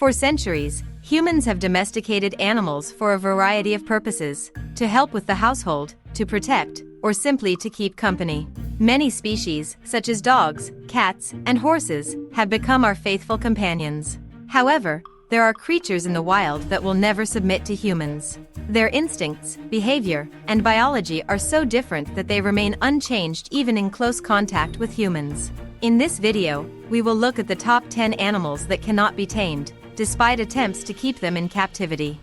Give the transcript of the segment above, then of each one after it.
For centuries, humans have domesticated animals for a variety of purposes: to help with the household, to protect, or simply to keep company. Many species, such as dogs, cats, and horses, have become our faithful companions. However, there are creatures in the wild that will never submit to humans. Their instincts, behavior, and biology are so different that they remain unchanged even in close contact with humans. In this video, we will look at the top 10 animals that cannot be tamed, despite attempts to keep them in captivity.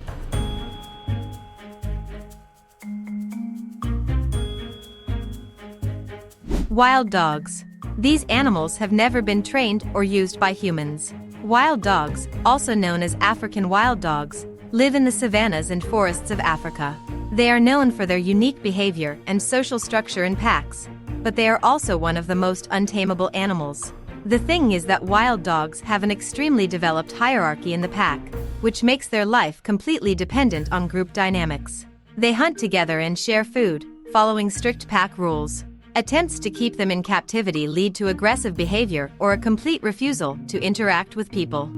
Wild dogs. These animals have never been trained or used by humans. Wild dogs, also known as African wild dogs, live in the savannas and forests of Africa. They are known for their unique behavior and social structure in packs, but they are also one of the most untamable animals. The thing is that wild dogs have an extremely developed hierarchy in the pack, which makes their life completely dependent on group dynamics. They hunt together and share food, following strict pack rules. Attempts to keep them in captivity lead to aggressive behavior or a complete refusal to interact with people.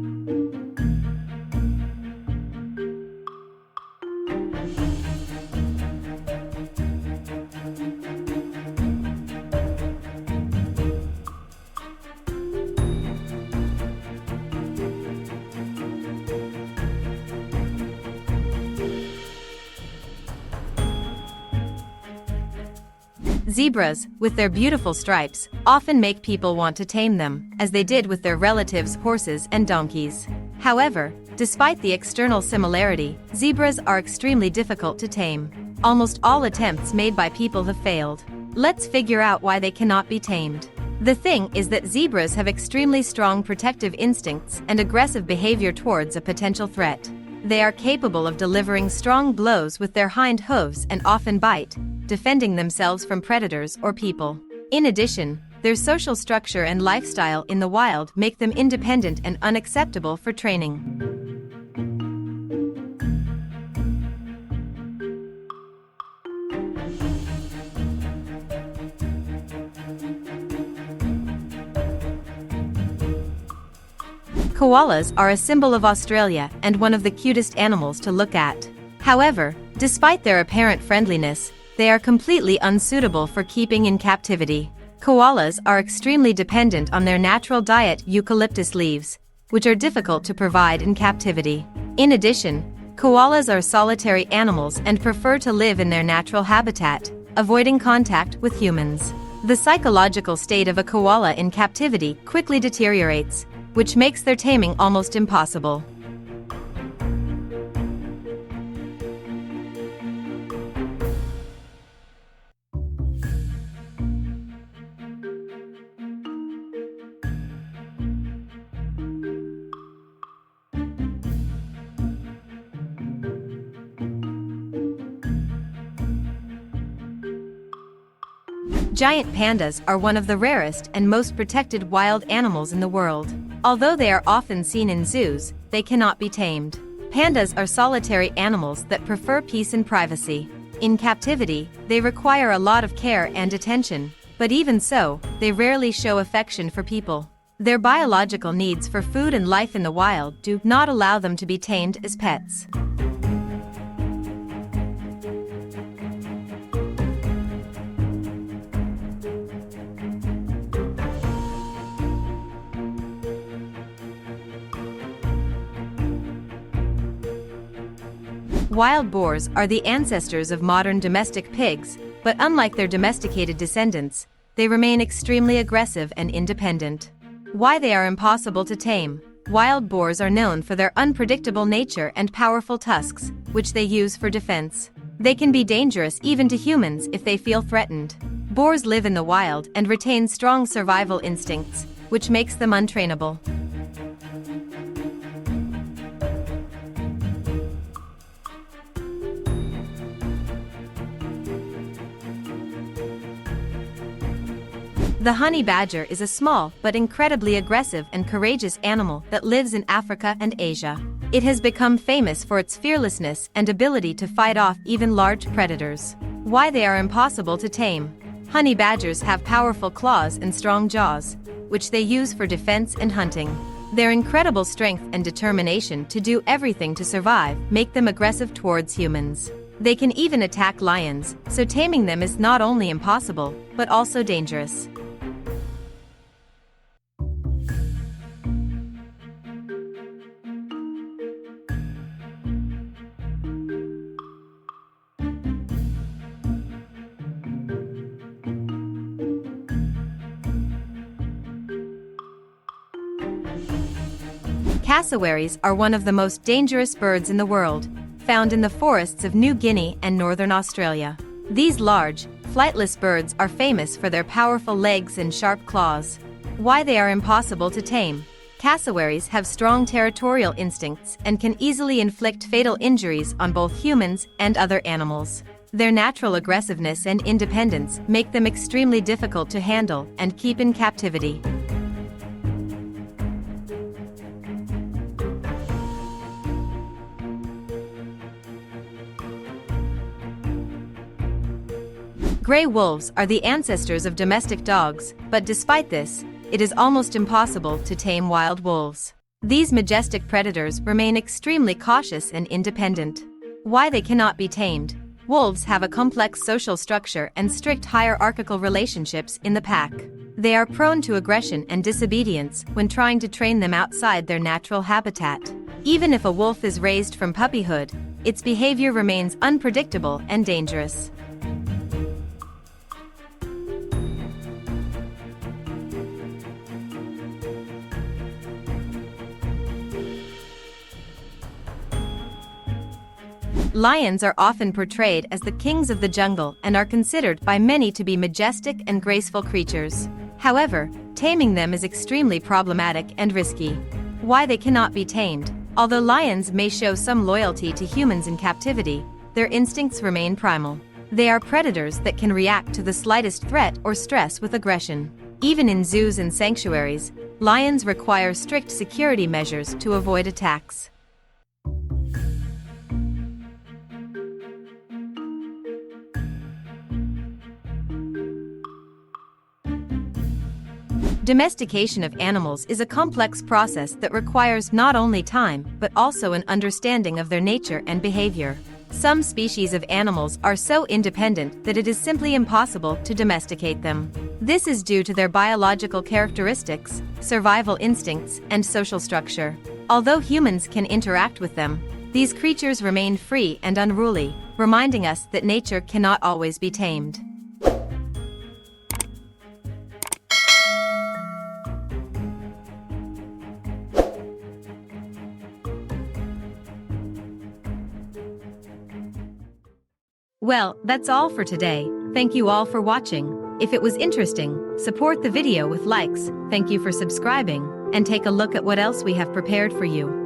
Zebras, with their beautiful stripes, often make people want to tame them, as they did with their relatives horses and donkeys. However, despite the external similarity, zebras are extremely difficult to tame. Almost all attempts made by people have failed. Let's figure out why they cannot be tamed. The thing is that zebras have extremely strong protective instincts and aggressive behavior towards a potential threat. They are capable of delivering strong blows with their hind hooves and often bite, defending themselves from predators or people. In addition, their social structure and lifestyle in the wild make them independent and unacceptable for training. Koalas are a symbol of Australia and one of the cutest animals to look at. However, despite their apparent friendliness, they are completely unsuitable for keeping in captivity. Koalas are extremely dependent on their natural diet, eucalyptus leaves, which are difficult to provide in captivity. In addition, koalas are solitary animals and prefer to live in their natural habitat, avoiding contact with humans. The psychological state of a koala in captivity quickly deteriorates, which makes their taming almost impossible. Giant pandas are one of the rarest and most protected wild animals in the world. Although they are often seen in zoos, they cannot be tamed. Pandas are solitary animals that prefer peace and privacy. In captivity, they require a lot of care and attention, but even so, they rarely show affection for people. Their biological needs for food and life in the wild do not allow them to be tamed as pets. Wild boars are the ancestors of modern domestic pigs, but unlike their domesticated descendants, they remain extremely aggressive and independent. Why they are impossible to tame? Wild boars are known for their unpredictable nature and powerful tusks, which they use for defense. They can be dangerous even to humans if they feel threatened. Boars live in the wild and retain strong survival instincts, which makes them untrainable. The honey badger is a small but incredibly aggressive and courageous animal that lives in Africa and Asia. It has become famous for its fearlessness and ability to fight off even large predators. Why they are impossible to tame? Honey badgers have powerful claws and strong jaws, which they use for defense and hunting. Their incredible strength and determination to do everything to survive make them aggressive towards humans. They can even attack lions, so taming them is not only impossible, but also dangerous. Cassowaries are one of the most dangerous birds in the world, found in the forests of New Guinea and northern Australia. These large, flightless birds are famous for their powerful legs and sharp claws. Why they are impossible to tame. Cassowaries have strong territorial instincts and can easily inflict fatal injuries on both humans and other animals. Their natural aggressiveness and independence make them extremely difficult to handle and keep in captivity. Gray wolves are the ancestors of domestic dogs, but despite this, it is almost impossible to tame wild wolves. These majestic predators remain extremely cautious and independent. Why they cannot be tamed. Wolves have a complex social structure and strict hierarchical relationships in the pack. They are prone to aggression and disobedience when trying to train them outside their natural habitat. Even if a wolf is raised from puppyhood, its behavior remains unpredictable and dangerous. Lions are often portrayed as the kings of the jungle and are considered by many to be majestic and graceful creatures. However, taming them is extremely problematic and risky. Why they cannot be tamed. Although lions may show some loyalty to humans in captivity, their instincts remain primal. They are predators that can react to the slightest threat or stress with aggression. Even in zoos and sanctuaries, lions require strict security measures to avoid attacks. Domestication of animals is a complex process that requires not only time but also an understanding of their nature and behavior. Some species of animals are so independent that it is simply impossible to domesticate them. This is due to their biological characteristics, survival instincts, and social structure. Although humans can interact with them, these creatures remain free and unruly, reminding us that nature cannot always be tamed. Well, that's all for today. Thank you all for watching. If it was interesting, support the video with likes. Thank you for subscribing, and take a look at what else we have prepared for you.